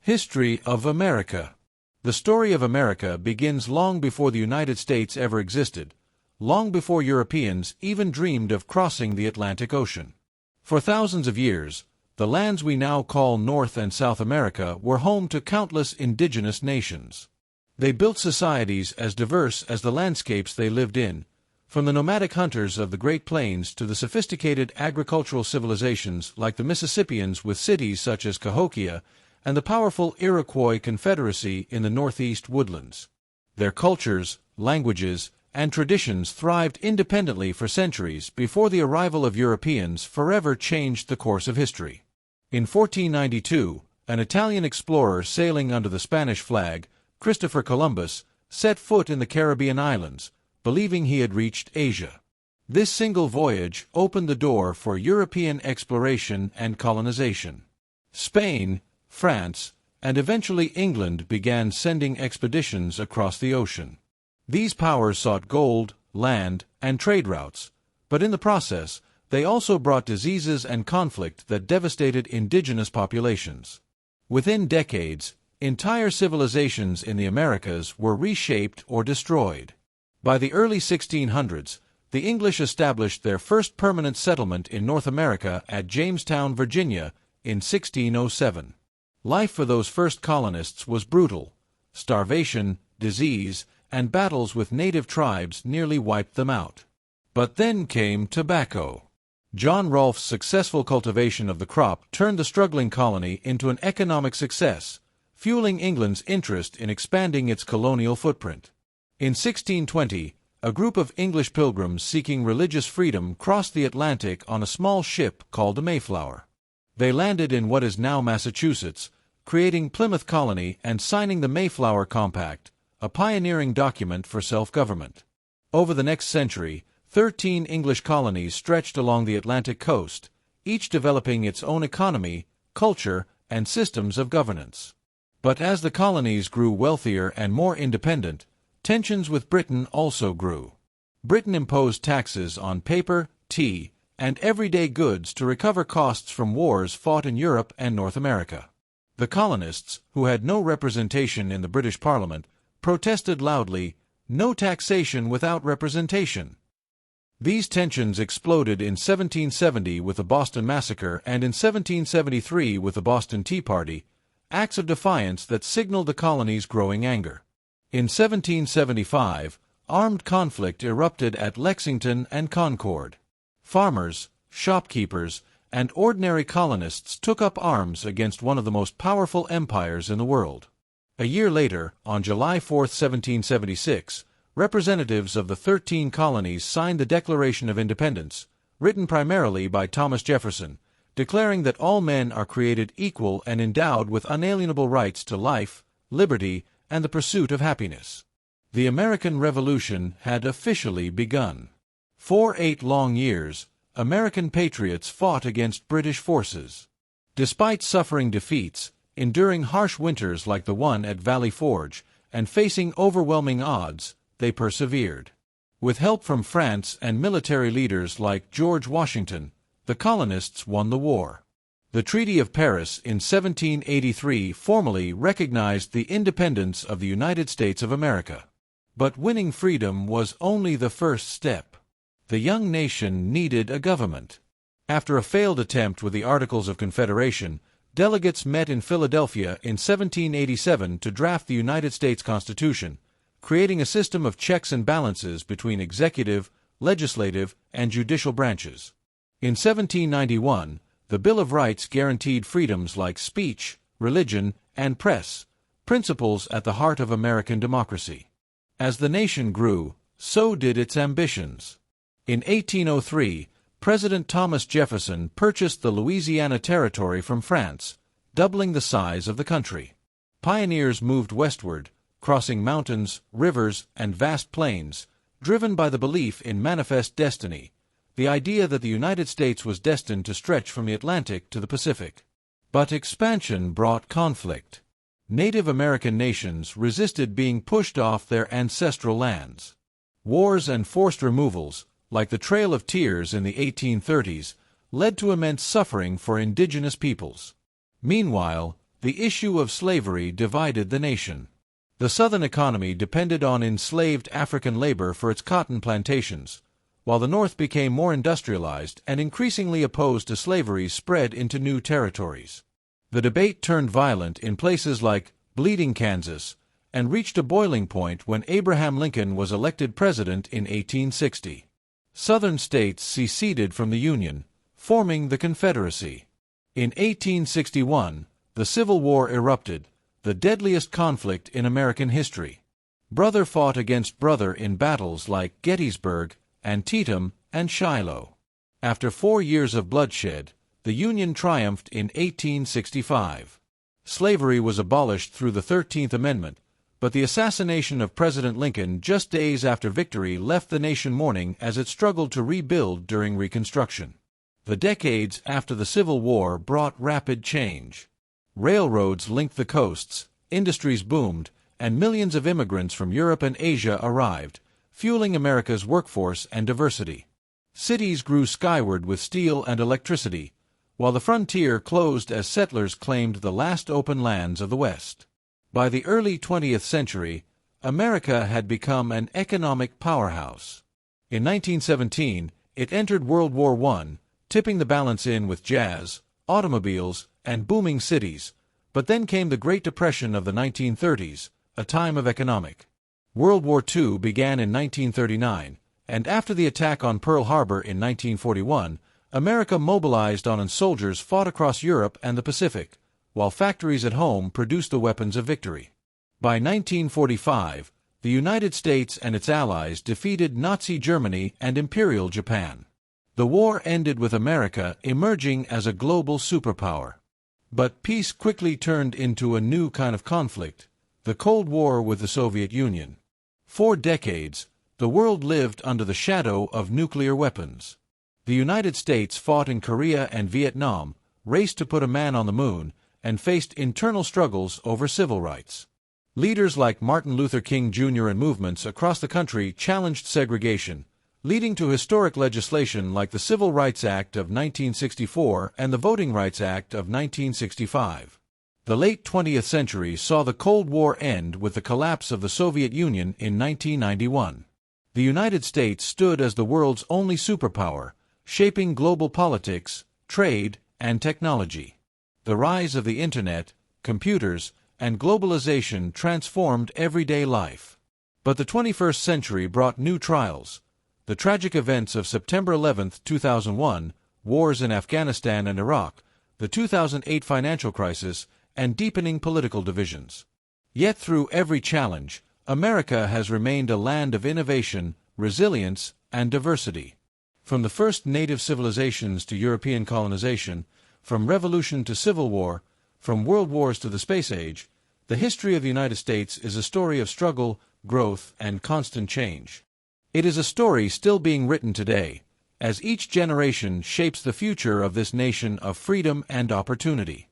History of America. The story of America begins long before the United States ever existed, long before Europeans even dreamed of crossing the Atlantic Ocean. For thousands of years, the lands we now call North and South America were home to countless indigenous nations. They built societies as diverse as the landscapes they lived in, from the nomadic hunters of the Great Plains to the sophisticated agricultural civilizations like the Mississippians with cities such as Cahokia and the powerful Iroquois Confederacy in the northeast woodlands. Their cultures, languages, and traditions thrived independently for centuries before the arrival of Europeans forever changed the course of history. In 1492, an Italian explorer sailing under the Spanish flag, Christopher Columbus, set foot in the Caribbean islands, believing he had reached Asia. This single voyage opened the door for European exploration and colonization. Spain, France, and eventually England began sending expeditions across the ocean. These powers sought gold, land, and trade routes, but in the process, they also brought diseases and conflict that devastated indigenous populations. Within decades, entire civilizations in the Americas were reshaped or destroyed. By the early 1600s, the English established their first permanent settlement in North America at Jamestown, Virginia, in 1607. Life for those first colonists was brutal. Starvation, disease, and battles with native tribes nearly wiped them out. But then came tobacco. John Rolfe's successful cultivation of the crop turned the struggling colony into an economic success, fueling England's interest in expanding its colonial footprint. In 1620, a group of English pilgrims seeking religious freedom crossed the Atlantic on a small ship called the Mayflower. They landed in what is now Massachusetts, creating Plymouth Colony and signing the Mayflower Compact, a pioneering document for self-government. Over the next century, 13 English colonies stretched along the Atlantic coast, each developing its own economy, culture, and systems of governance. But as the colonies grew wealthier and more independent, tensions with Britain also grew. Britain imposed taxes on paper, tea, and everyday goods to recover costs from wars fought in Europe and North America. The colonists, who had no representation in the British Parliament, protested loudly, "No taxation without representation." These tensions exploded in 1770 with the Boston Massacre and in 1773 with the Boston Tea Party, acts of defiance that signaled the colony's growing anger. In 1775, armed conflict erupted at Lexington and Concord. Farmers, shopkeepers, and ordinary colonists took up arms against one of the most powerful empires in the world. A year later, on July 4, 1776, representatives of the 13 colonies signed the Declaration of Independence, written primarily by Thomas Jefferson, declaring that all men are created equal and endowed with unalienable rights to life, liberty, and the pursuit of happiness. The American Revolution had officially begun. For 8 long years, American patriots fought against British forces. Despite suffering defeats, enduring harsh winters like the one at Valley Forge, and facing overwhelming odds, they persevered. With help from France and military leaders like George Washington, the colonists won the war. The Treaty of Paris in 1783 formally recognized the independence of the United States of America. But winning freedom was only the first step. The young nation needed a government. After a failed attempt with the Articles of Confederation, delegates met in Philadelphia in 1787 to draft the United States Constitution, creating a system of checks and balances between executive, legislative, and judicial branches. In 1791, the Bill of Rights guaranteed freedoms like speech, religion, and press, principles at the heart of American democracy. As the nation grew, so did its ambitions. In 1803, President Thomas Jefferson purchased the Louisiana Territory from France, doubling the size of the country. Pioneers moved westward, crossing mountains, rivers, and vast plains, driven by the belief in manifest destiny, the idea that the United States was destined to stretch from the Atlantic to the Pacific. But expansion brought conflict. Native American nations resisted being pushed off their ancestral lands. Wars and forced removals, like the Trail of Tears in the 1830s, led to immense suffering for indigenous peoples. Meanwhile, the issue of slavery divided the nation. The Southern economy depended on enslaved African labor for its cotton plantations, while the North became more industrialized and increasingly opposed to slavery spread into new territories. The debate turned violent in places like Bleeding, Kansas, and reached a boiling point when Abraham Lincoln was elected president in 1860. Southern states seceded from the Union, forming the Confederacy. In 1861, the Civil War erupted, the deadliest conflict in American history. Brother fought against brother in battles like Gettysburg, Antietam, and Shiloh. After 4 years of bloodshed, the Union triumphed in 1865. Slavery was abolished through the 13th Amendment, but the assassination of President Lincoln just days after victory left the nation mourning as it struggled to rebuild during Reconstruction. The decades after the Civil War brought rapid change. Railroads linked the coasts, industries boomed, and millions of immigrants from Europe and Asia arrived, fueling America's workforce and diversity. Cities grew skyward with steel and electricity, while the frontier closed as settlers claimed the last open lands of the West. By the early 20th century, America had become an economic powerhouse. In 1917, it entered World War I, tipping the balance in with jazz, automobiles, and booming cities, but then came the Great Depression of the 1930s, a time of economic. World War II began in 1939, and after the attack on Pearl Harbor in 1941, America mobilized on and soldiers fought across Europe and the Pacific, while factories at home produced the weapons of victory. By 1945, the United States and its allies defeated Nazi Germany and Imperial Japan. The war ended with America emerging as a global superpower. But peace quickly turned into a new kind of conflict, the Cold War with the Soviet Union. For decades, the world lived under the shadow of nuclear weapons. The United States fought in Korea and Vietnam, raced to put a man on the moon, and faced internal struggles over civil rights. Leaders like Martin Luther King Jr. and movements across the country challenged segregation, leading to historic legislation like the Civil Rights Act of 1964 and the Voting Rights Act of 1965. The late 20th century saw the Cold War end with the collapse of the Soviet Union in 1991. The United States stood as the world's only superpower, shaping global politics, trade, and technology. The rise of the Internet, computers, and globalization transformed everyday life. But the 21st century brought new trials. The tragic events of September 11, 2001, wars in Afghanistan and Iraq, the 2008 financial crisis, and deepening political divisions. Yet through every challenge, America has remained a land of innovation, resilience, and diversity. From the first native civilizations to European colonization, from revolution to civil war, from world wars to the space age, the history of the United States is a story of struggle, growth, and constant change. It is a story still being written today, as each generation shapes the future of this nation of freedom and opportunity.